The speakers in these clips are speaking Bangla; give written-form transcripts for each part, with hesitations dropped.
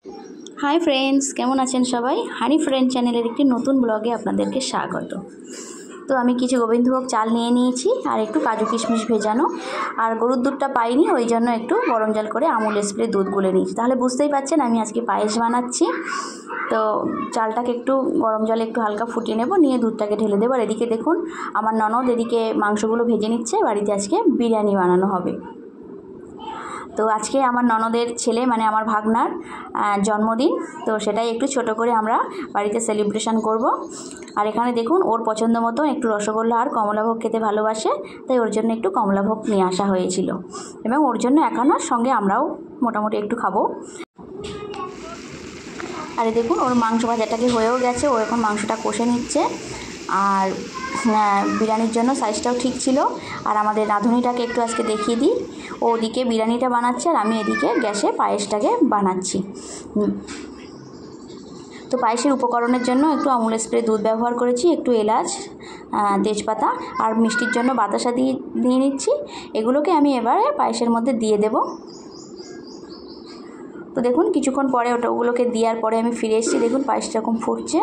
হাই ফ্রেন্ডস, কেমন আছেন সবাই? হানি ফ্রেন্ড চ্যানেলের একটি নতুন ব্লগে আপনাদেরকে স্বাগত। তো আমি কিছু গোবিন্দভোগ চাল নিয়ে নিয়েছি আর একটু কাজু কিশমিশ ভেজানো, আর গরুর দুধটা পাইনি, ওই জন্য একটু গরম জল করে আমুল স্প্রে দুধ গুলে নিয়েছি। তাহলে বুঝতেই পারছেন আমি আজকে পায়েস বানাচ্ছি। তো চালটাকে একটু গরম জলে একটু হালকা ফুটিয়ে নেব, নিয়ে দুধটাকে ঢেলে দেবো। আর এদিকে দেখুন আমার ননদ এদিকে মাংসগুলো ভেজে নিচ্ছে, বাড়িতে আজকে বিরিয়ানি বানানো হবে। তো আজকে আমার ননদের ছেলে মানে আমার ভাগনার জন্মদিন, তো সেটাই একটু ছোট করে আমরা বাড়িতে সেলিব্রেশন করব। আর এখানে দেখুন ওর পছন্দ মতো একটু রসগোল্লা আর কমলাভোগ খেতে ভালোবাসে, তাই ওর জন্য একটু কমলাভোগ নিয়ে আসা হয়েছিল, এবং ওর জন্য একানার সঙ্গে আমরাও মোটামুটি একটু খাবো। আর দেখুন ওর মাংস ভাজাটাকে হয়েও গেছে, ও এখন মাংসটা কষে নিচ্ছে। আর বিরিয়ানির জন্য সাইজটাও ঠিক ছিল। আর আমাদের রাঁধুনিটাকে একটু আজকে দেখিয়ে দিই, ও ওদিকে বিরিয়ানিটা বানাচ্ছে আর আমি এদিকে গ্যাসে পায়েসটাকে বানাচ্ছি। তো পায়েসের উপকরণের জন্য একটু আমুল স্প্রে দুধ ব্যবহার করেছি, একটু এলাচ, তেজপাতা আর মিষ্টির জন্য বাতাসা দিয়ে নিচ্ছি। এগুলোকে আমি এবারে পায়েসের মধ্যে দিয়ে দেব। তো দেখুন কিছুক্ষণ পরে ওগুলোকে দেওয়ার পরে আমি ফিরে এসেছি, দেখুন পায়েসটা এরকম ফুটছে।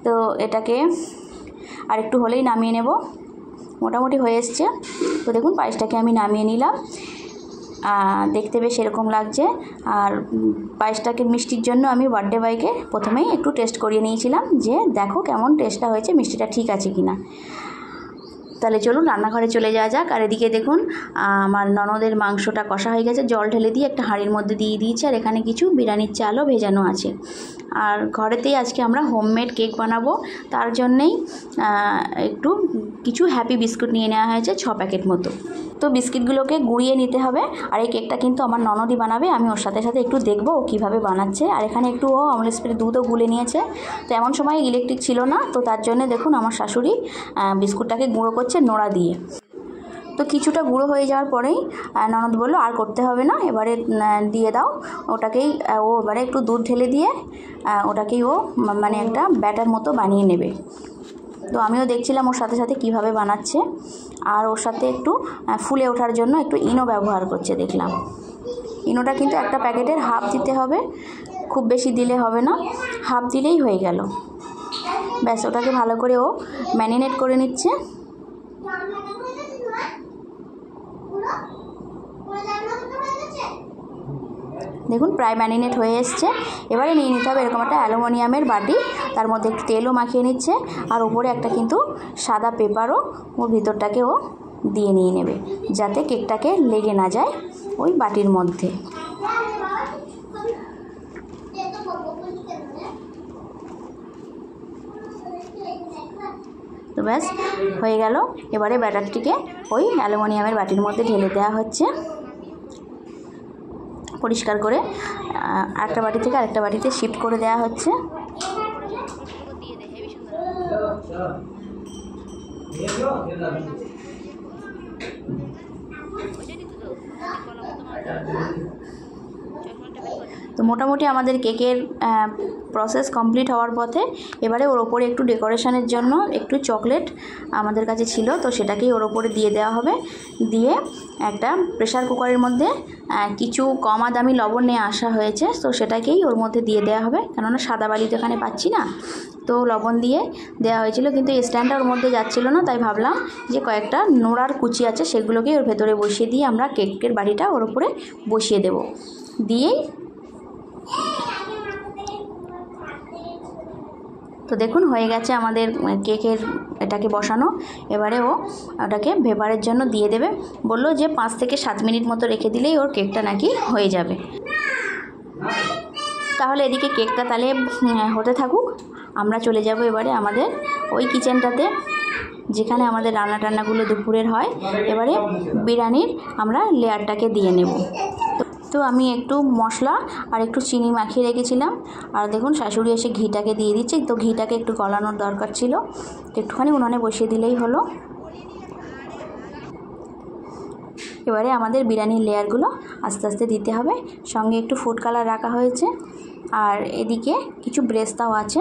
তো এটাকে আর একটু হলেই নামিয়ে নেব, মোটামুটি হয়ে এসছে। তো দেখুন পায়েসটাকে আমি নামিয়ে নিলাম, দেখতে বেশ এরকম লাগছে। আর পায়েসটাকে মিষ্টির জন্য আমি বার্থডে বয়কে প্রথমেই একটু টেস্ট করিয়ে নিয়েছিলাম, যে দেখো কেমন টেস্টটা হয়েছে, মিষ্টিটা ঠিক আছে কি না। তাহলে চলুন রান্নাঘরে চলে যাওয়া যাক। আর এদিকে দেখুন আমার ননদের মাংসটা কষা হয়ে গেছে, জল ঢেলে দিয়ে একটা হাঁড়ির মধ্যে দিয়ে দিয়েছি। আর এখানে কিছু বিরিয়ানির চালও ভেজানো আছে। আর ঘরেতেই আজকে আমরা হোমমেড কেক বানাবো, তার জন্যেই একটু কিছু হ্যাপি বিস্কুট নিয়ে নেওয়া হয়েছে 6 প্যাকেট মতো। তো বিস্কিটগুলোকে গুঁড়িয়ে নিতে হবে। আর এই কেকটা কিন্তু আমার ননদই বানাবে, আমি ওর সাথে সাথে একটু দেখবো ও কীভাবে বানাচ্ছে। আর এখানে একটু ও আমুল স্প্রে দুধও গুলে নিয়েছে। তো এমন সময় ইলেকট্রিক ছিল না, তো তার জন্য দেখুন আমার শাশুড়ি বিস্কুটটাকে গুঁড়ো করছে নোড়া দিয়ে। তো কিছুটা গুঁড়ো হয়ে যাওয়ার পরেই ননদ বললো আর করতে হবে না, এবারে দিয়ে দাও ওটাকেই। ও এবারে একটু দুধ ঢেলে দিয়ে ওটাকেই ও মানে একটা ব্যাটার মতো বানিয়ে নেবে। তো আমিও দেখছিলাম ওর সাথে সাথে কীভাবে বানাচ্ছে। আর ওর সাথে একটু ফুলে ওঠার জন্য একটু ইনো ব্যবহার করছে দেখলাম। ইনোটা কিন্তু একটা প্যাকেটের হাফ দিতে হবে, খুব বেশি দিলে হবে না, হাফ দিলেই হয়ে গেল। ব্যাস ওটাকে ভালো করে ও ম্যারিনেট করে নিচ্ছে। দেখুন প্রায় ম্যারিনেট হয়ে এসছে। এবারে নিয়ে নিতে হবে এরকম একটা অ্যালুমিনিয়ামের বাটি, তার মধ্যে একটু তেলও মাখিয়ে নিচ্ছে। আর ওপরে একটা কিন্তু সাদা পেপারও ওর ভিতরটাকে ও দিয়ে নিয়ে নেবে, যাতে কেকটাকে লেগে না যায় ওই বাটির মধ্যে। তো ব্যাস হয়ে গেল। এবারে ব্যাটারটিকে ওই অ্যালুমিনিয়ামের বাটির মধ্যে ঢেলে দেওয়া হচ্ছে পরিষ্কার করে, একটা বাটি থেকে আরেকটা বাটিতে শিফট করে দেওয়া হচ্ছে। তো মোটামুটি আমাদের কেকের প্রসেস কমপ্লিট হওয়ার পথে। এবারে ওর ওপরে একটু ডেকোরেশনের জন্য একটু চকলেট আমাদের কাছে ছিল, তো সেটাকেই ওর ওপরে দিয়ে দেওয়া হবে। দিয়ে একটা প্রেসার কুকারের মধ্যে কিছু কমা দামি লবণ নিয়ে আসা হয়েছে, তো সেটাকেই ওর মধ্যে দিয়ে দেওয়া হবে, কেননা সাদা বালি তো এখানে পাচ্ছি না। তো লবণ দিয়ে দেওয়া হয়েছিল, কিন্তু এই স্ট্যান্ডটা ওর মধ্যে যাচ্ছিল না, তাই ভাবলাম যে কয়েকটা নোড়ার কুচি আছে সেগুলোকেই ওর ভেতরে বসিয়ে দিয়ে আমরা কেকের বাটিটা ওর ওপরে বসিয়ে দেব। দিয়েই তো দেখুন হয়ে গেছে আমাদের কেকের এটাকে বসানো। এবারে ও ওটাকে ভেপারের জন্য দিয়ে দেবে, বললো যে 5 থেকে 7 মিনিট মতো রেখে দিলেই ওর কেকটা নাকি হয়ে যাবে। তাহলে এদিকে কেকটা তাহলে হতে থাকুক, আমরা চলে যাব এবারে আমাদের ওই কিচেনটাতে, যেখানে আমাদের রান্নাগুলো দুপুরের হয়। এবারে বিরিয়ানির আমরা লেয়ারটাকে দিয়ে নেব। তো আমি একটু মশলা আর একটু চিনি মাখিয়ে রেখেছিলাম, আর দেখুন শাশুড়ি এসে ঘিটাকে দিয়ে দিচ্ছে। তো ঘিটাকে একটু গলানোর দরকার ছিল, একটুখানি উনুনে বসিয়ে দিলেই হলো। এবারে আমাদের বিরিয়ানির লেয়ারগুলো আস্তে আস্তে দিতে হবে, সঙ্গে একটু ফুড কালার রাখা হয়েছে। আর এদিকে কিছু ব্রেস্তাও আছে,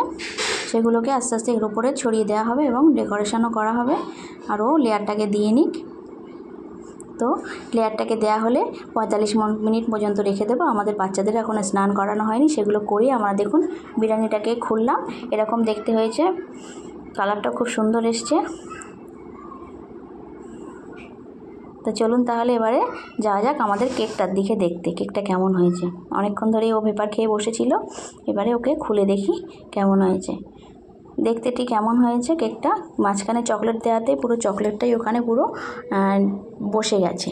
সেগুলোকে আস্তে আস্তে এর উপরে ছড়িয়ে দেওয়া হবে এবং ডেকোরেশনও করা হবে। আর ও লেয়ারটাকে দিয়ে নিক। তো লেয়ারটাকে দেওয়া হলে 45 মিনিট পর্যন্ত রেখে দেবো। আমাদের বাচ্চাদের এখনও স্নান করানো হয়নি, সেগুলো করেই আমরা দেখুন বিরিয়ানিটাকে খুললাম। এরকম দেখতে হয়েছে, কালারটা খুব সুন্দর এসছে। তো চলুন তাহলে এবারে যাওয়া যাক আমাদের কেকটার দিকে দেখতে, কেকটা কেমন হয়েছে। অনেকক্ষণ ধরেই ও ভেপার খেয়ে বসেছিল, এবারে ওকে খুলে দেখি কেমন হয়েছে। দেখতে ঠিক কেমন হয়েছে কেকটা, মাঝখানে চকলেট দেওয়াতে পুরো চকলেটটাই ওখানে পুরো বসে গেছে।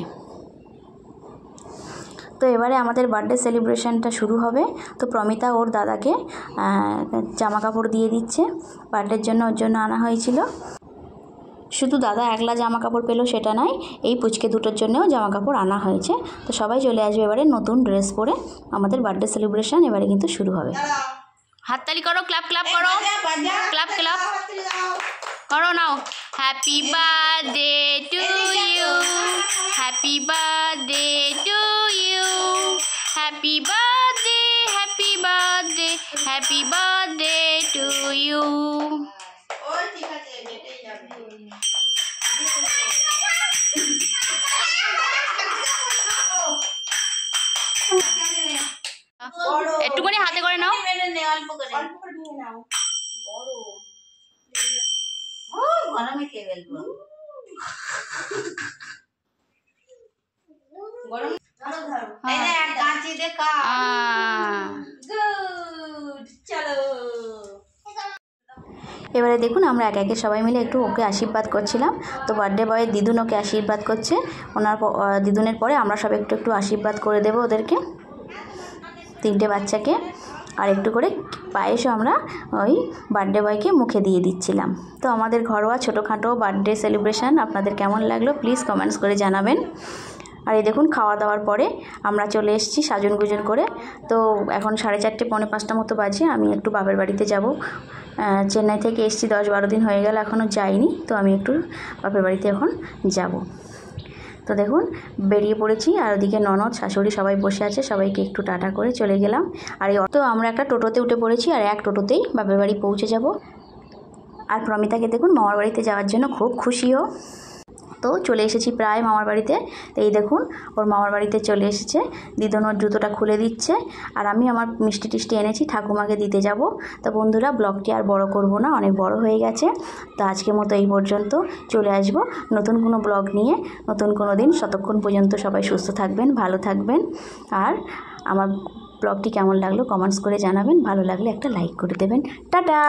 তো এবারে আমাদের বার্থডে সেলিব্রেশনটা শুরু হবে। তো প্রমিতা ওর দাদাকে জামা কাপড় দিয়ে দিচ্ছে, বার্থডের জন্য ওর জন্য আনা হয়েছিল। শুধু দাদা একলা জামা কাপড় পেলো সেটা নয়, এই পুচকে দুটোর জন্যও জামা কাপড় আনা হয়েছে। তো সবাই চলে আসবে এবারে নতুন ড্রেস পরে। আমাদের বার্থডে সেলিব্রেশন এবারে কিন্তু শুরু হবে। হাততালি করো, ক্লাপ ক্লাপ করো, ক্লাপ ক্লাপ করো নাও। Happy birthday to you, happy birthday to you, happy birthday, happy birthday, happy birthday to you. একটুখানি হাতে করে নাও, গরমে খেয়ে ফেলবো। এবারে দেখুন আমরা একে একে সবাই মিলে একটু ওকে আশীর্বাদ করছিলাম। তো বার্থডে বয়ের দিদুন ওকে আশীর্বাদ করছে, ওনার দিদুনের পরে আমরা সব একটু একটু আশীর্বাদ করে দেবো ওদেরকে, 3টে বাচ্চাকে। আর একটু করে পায়েসও আমরা ওই বার্থডে বয়কে মুখে দিয়ে দিচ্ছিলাম। তো আমাদের ঘরোয়া ছোটোখাটো বার্থডে সেলিব্রেশন আপনাদের কেমন লাগলো প্লিজ কমেন্টস করে জানাবেন। আর এই দেখুন খাওয়া দাওয়ার পরে আমরা চলে এসেছি সাজুন গুজুন করে। তো এখন 4:30 পৌনে 5টা মতো বাজে। আমি একটু বাপের বাড়িতে যাব, চেন্নাই থেকে এসেছি 10-12 দিন হয়ে গেল, এখনও যাইনি। তো আমি একটু বাপের বাড়িতে এখন যাব। তো দেখুন বেরিয়ে পড়েছি, আর ওদিকে ননদ শাশুড়ি সবাই বসে আছে, সবাইকে একটু টাটা করে চলে গেলাম। আর এই তো আমরা একটা টোটোতে উঠে পড়েছি, আর এক টোটোতেই বাপের বাড়ি পৌঁছে যাব। আর প্রমিতাকে দেখুন মামার বাড়িতে যাওয়ার জন্য খুব খুশিও। তো চলে এসেছি প্রায় মামার বাড়িতে। তো এই দেখুন ওর মামার বাড়িতে চলে এসেছে, দিদুন ওর জুতোটা খুলে দিচ্ছে। আর আমি আমার মিষ্টি টিষ্টি এনেছি ঠাকুমাকে দিতে যাব। তো বন্ধুরা ব্লগটি আর বড় করব না, অনেক বড় হয়ে গেছে। তো আজকের মতো এই পর্যন্ত, চলে আসব নতুন কোনো ব্লগ নিয়ে নতুন কোনো দিন। ততক্ষণ পর্যন্ত সবাই সুস্থ থাকবেন, ভালো থাকবেন। আর আমার ব্লগটি কেমন লাগলো কমেন্টস করে জানাবেন, ভালো লাগলে একটা লাইক করে দেবেন। টাটা।